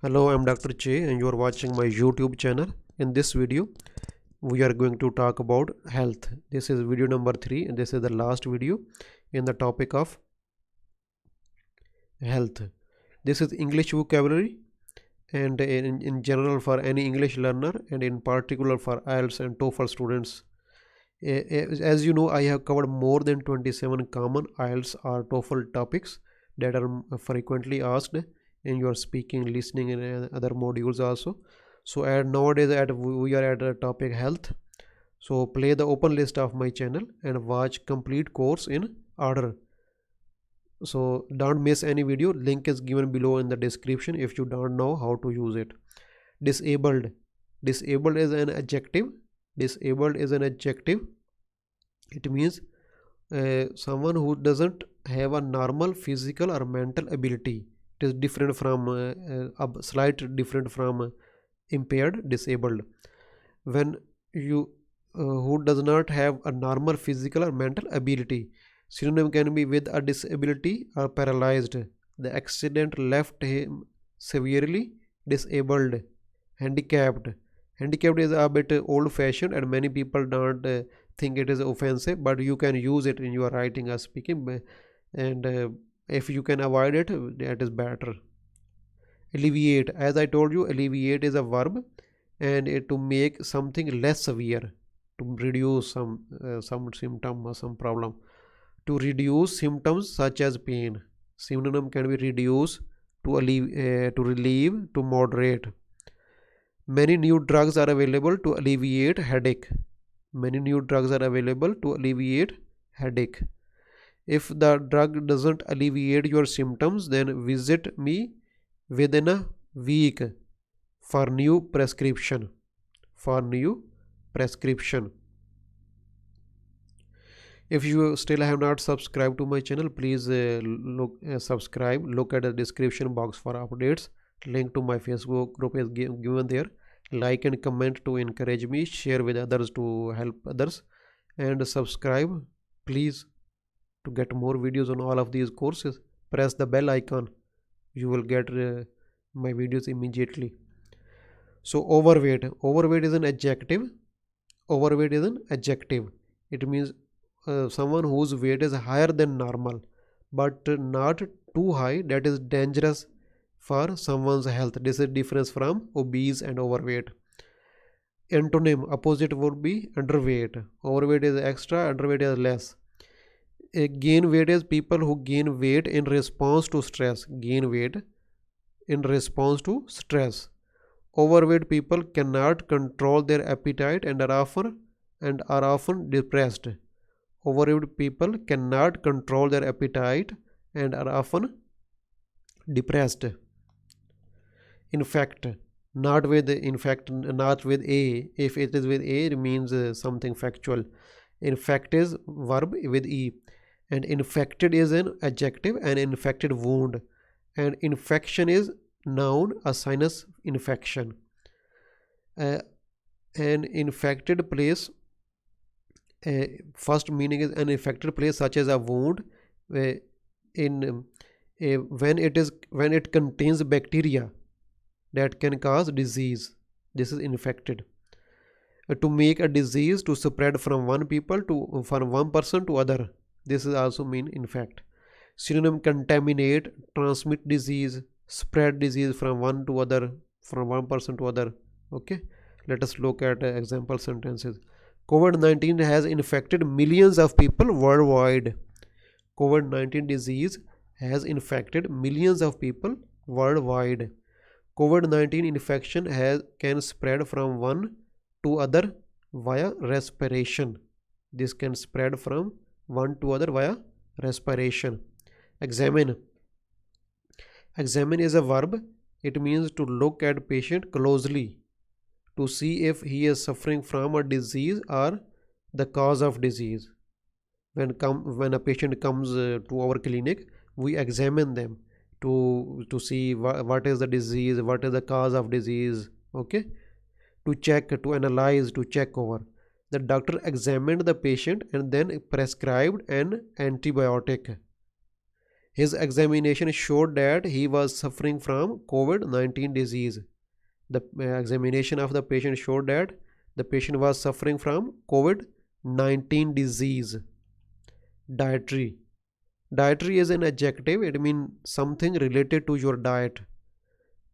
Hello, I'm Dr. Che and you are watching my YouTube channel. In this video, we are going to talk about health. This is video number 3 and this is the last video in the topic of health. This is English vocabulary and in general for any English learner and in particular for IELTS and TOEFL students. As you know, I have covered more than 27 common IELTS or TOEFL topics that are frequently asked in your speaking, listening and other modules also. So nowadays we are at the topic health. So play the open list of my channel and watch complete course in order. So don't miss any video. Link is given below in the description if you don't know how to use it. Disabled. Disabled is an adjective. Disabled is an adjective. It means someone who doesn't have a normal physical or mental ability. It is different from slight different from impaired, disabled. When you who does not have a normal physical or mental ability. Synonym can be with a disability or paralyzed. The accident left him severely disabled. Handicapped. Handicapped is a bit old fashioned and many people don't think it is offensive, but you can use it in your writing or speaking, and if you can avoid it, that is better. Alleviate, as I told you, alleviate is a verb and to make something less severe, to reduce some symptom or some problem. To reduce symptoms such as pain. Synonym can be reduce, to relieve, to moderate. Many new drugs are available to alleviate headache. Many new drugs are available to alleviate headache. If the drug doesn't alleviate your symptoms, then visit me within a week for new prescription. For new prescription. If you still have not subscribed to my channel, please subscribe. Look at the description box for updates. Link to my Facebook group is given there. Like and comment to encourage me. Share with others to help others. And subscribe, please, to get more videos on all of these courses. Press the bell icon. You will get my videos immediately. So overweight. Overweight is an adjective. Overweight is an adjective. It means someone whose weight is higher than normal but not too high, that is dangerous for someone's health. This is difference from obese and overweight. Antonym, opposite would be underweight. Overweight is extra, underweight is less. Gain weight is people who gain weight in response to stress. Gain weight in response to stress. Overweight people cannot control their appetite and are often depressed. Overweight people cannot control their appetite and are often depressed. Infect, not with a. If it is with a, it means something factual. Infect is verb with e, and infected is an adjective, an infected wound, and infection is noun, a sinus infection. An infected place. First meaning is an infected place such as a wound when it contains bacteria that can cause disease. This is infected. To make a disease to spread from one person to other. This is also mean infect. Synonym contaminate, transmit disease, spread disease from one person to other. Okay, let us look at example sentences. COVID-19 has infected millions of people worldwide. COVID-19 disease has infected millions of people worldwide. COVID-19 infection can spread from one to other via respiration. This can spread from one to other via respiration. Examine. Examine is a verb. It means to look at patient closely, to see if he is suffering from a disease or the cause of disease. When a patient comes to our clinic, we examine them to see what is the disease, what is the cause of disease. Okay, to check, to analyze, to check over. The doctor examined the patient and then prescribed an antibiotic. His examination showed that he was suffering from COVID-19 disease. The examination of the patient showed that the patient was suffering from COVID-19 disease. Dietary. Dietary is an adjective. It means something related to your diet.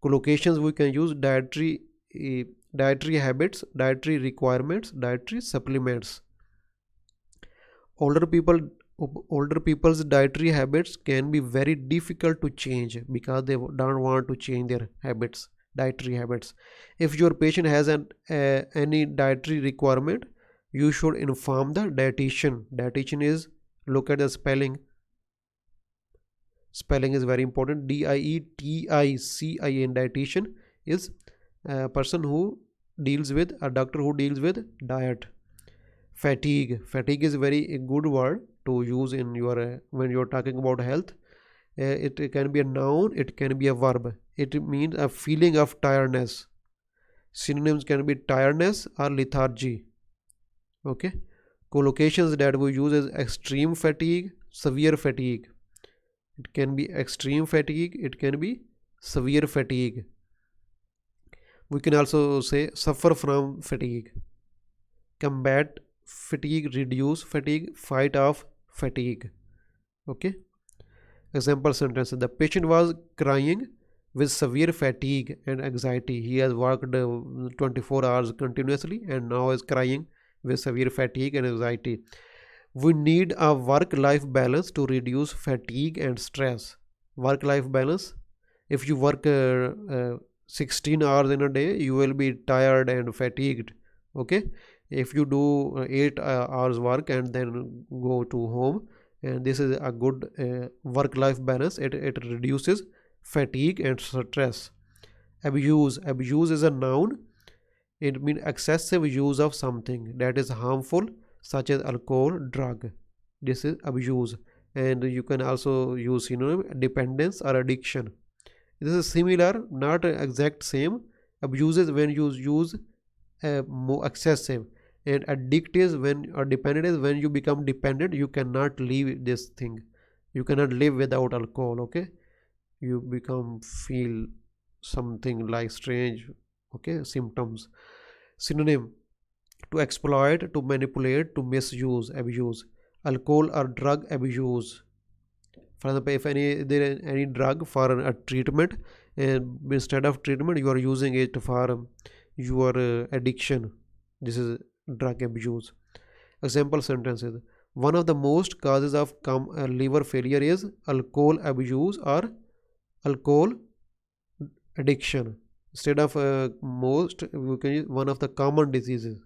Collocations we can use dietary habits, dietary requirements, dietary supplements. Older people older people's dietary habits can be very difficult to change because they don't want to change their habits, dietary habits. If your patient has any dietary requirement, you should inform the dietitian. Dietitian is, look at the spelling. Spelling is very important. Dietician. Dietitian is a person who deals with, a doctor who deals with diet. Fatigue is very good word to use in your when you're talking about health. It can be a noun, it can be a verb. It means a feeling of tiredness. Synonyms can be tiredness or lethargy. Okay. Collocations that we use is extreme fatigue, severe fatigue. It can be extreme fatigue, it can be severe fatigue. We can also say suffer from fatigue. Combat fatigue, reduce fatigue, fight off fatigue. Okay. Example sentences. The patient was crying with severe fatigue and anxiety. He has worked 24 hours continuously and now is crying with severe fatigue and anxiety. We need a work-life balance to reduce fatigue and stress. Work-life balance. If you work 16 hours in a day, you will be tired and fatigued. Okay. If you do 8 hours work and then go to home, and this is a good work-life balance, it reduces fatigue and stress. Abuse is a noun. It means excessive use of something that is harmful, such as alcohol, drug. This is abuse. And you can also use dependence or addiction. This is similar, not exact same. Abuse is when you use more excessive, and addict is when, or dependent is when you become dependent. You cannot leave this thing, you cannot live without alcohol. Okay, you become feel something like strange, okay, symptoms. Synonym: to exploit, to manipulate, to misuse, abuse. Alcohol or drug abuse. For example, if there is any drug for a treatment, and instead of treatment you are using it for your addiction, this is drug abuse. Example sentences. One of the most causes of liver failure is alcohol abuse or alcohol addiction. Instead of most, we can use one of the common diseases.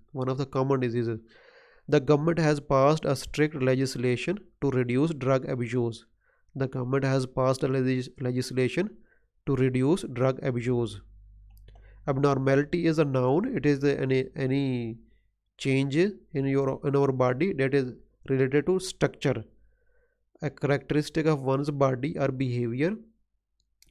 The government has passed a strict legislation to reduce drug abuse. The government has passed a legislation to reduce drug abuse. Abnormality is a noun. It is any change in our body that is related to structure, a characteristic of one's body or behavior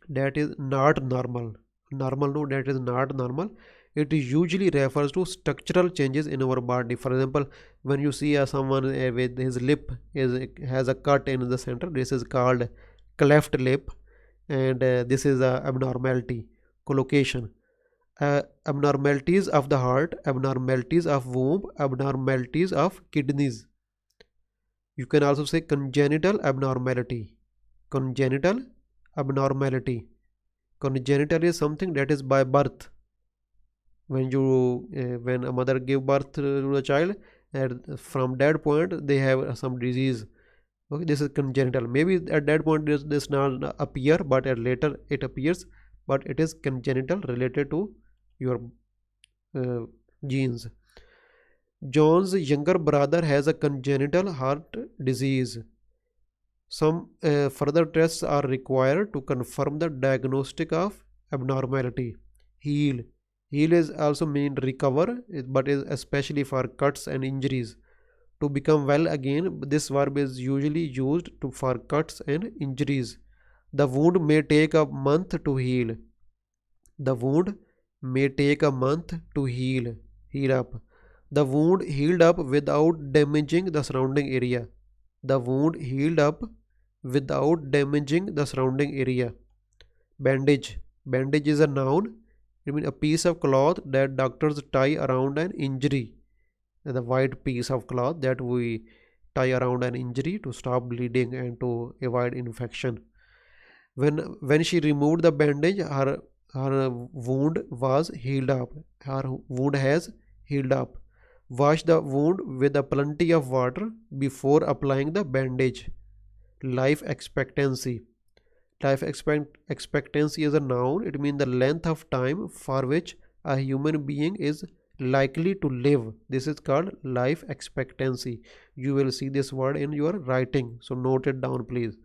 that is not normal. No, that is not normal. It usually refers to structural changes in our body. For example, when you see someone with his lip has a cut in the center, this is called cleft lip, and this is a abnormality. Collocation: abnormalities of the heart, abnormalities of womb, abnormalities of kidneys. You can also say congenital abnormality. Congenital abnormality. Congenital is something that is by birth. When a mother give birth to a child, and from that point they have some disease. Okay, this is congenital. Maybe at that point this not appear, but at later it appears, but it is congenital, related to your genes. John's younger brother has a congenital heart disease. Some further tests are required to confirm the diagnostic of abnormality. Heal is also mean recover, but is especially for cuts and injuries. To become well again, this verb is usually used for cuts and injuries. The wound may take a month to heal. The wound may take a month to heal up. The wound healed up without damaging the surrounding area. The wound healed up without damaging the surrounding area. Bandage. Bandage is a noun. It means a piece of cloth that doctors tie around an injury. The white piece of cloth that we tie around an injury to stop bleeding and to avoid infection. When she removed the bandage, her wound was healed up. Her wound has healed up. Wash the wound with a plenty of water before applying the bandage. Life expectancy. Expectancy is a noun. It means the length of time for which a human being is likely to live. This is called life expectancy. You will see this word in your writing, so note it down, please.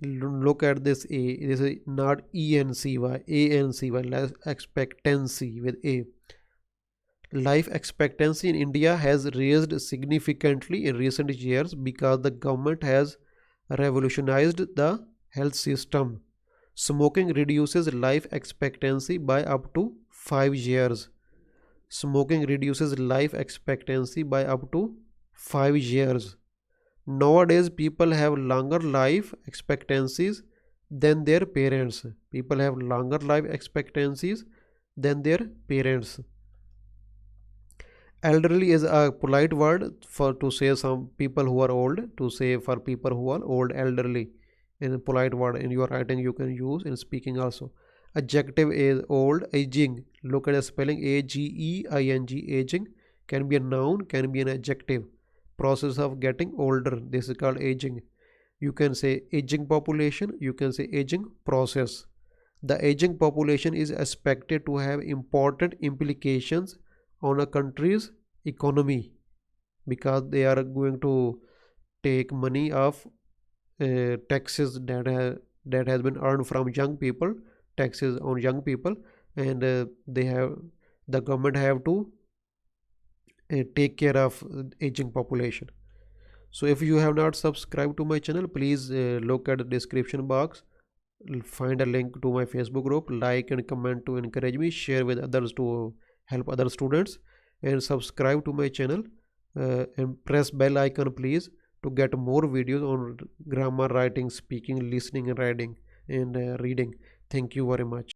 Look at this A. This is not ENCY, ANCY, life expectancy with A. Life expectancy in India has raised significantly in recent years because the government has revolutionized the health system. Smoking reduces life expectancy by up to 5 years. Smoking reduces life expectancy by up to 5 years. Nowadays, people have longer life expectancies than their parents. People have longer life expectancies than their parents. Elderly is a polite word for to say some people who are old, to say for people who are old, elderly. In a polite word in your writing you can use, in speaking also. Adjective is old. Aging, look at the spelling, AGEING. Aging can be a noun, can be an adjective. Process of getting older, this is called aging. You can say aging population, you can say aging process. The aging population is expected to have important implications on a country's economy because they are going to take money of taxes that has been earned from young people, taxes on young people, and the government have to take care of aging population. So if you have not subscribed to my channel, please look at the description box, find a link to my Facebook group, like and comment to encourage me, share with others to help other students, and subscribe to my channel, and press bell icon please to get more videos on grammar, writing, speaking, listening, and writing, and reading. Thank you very much.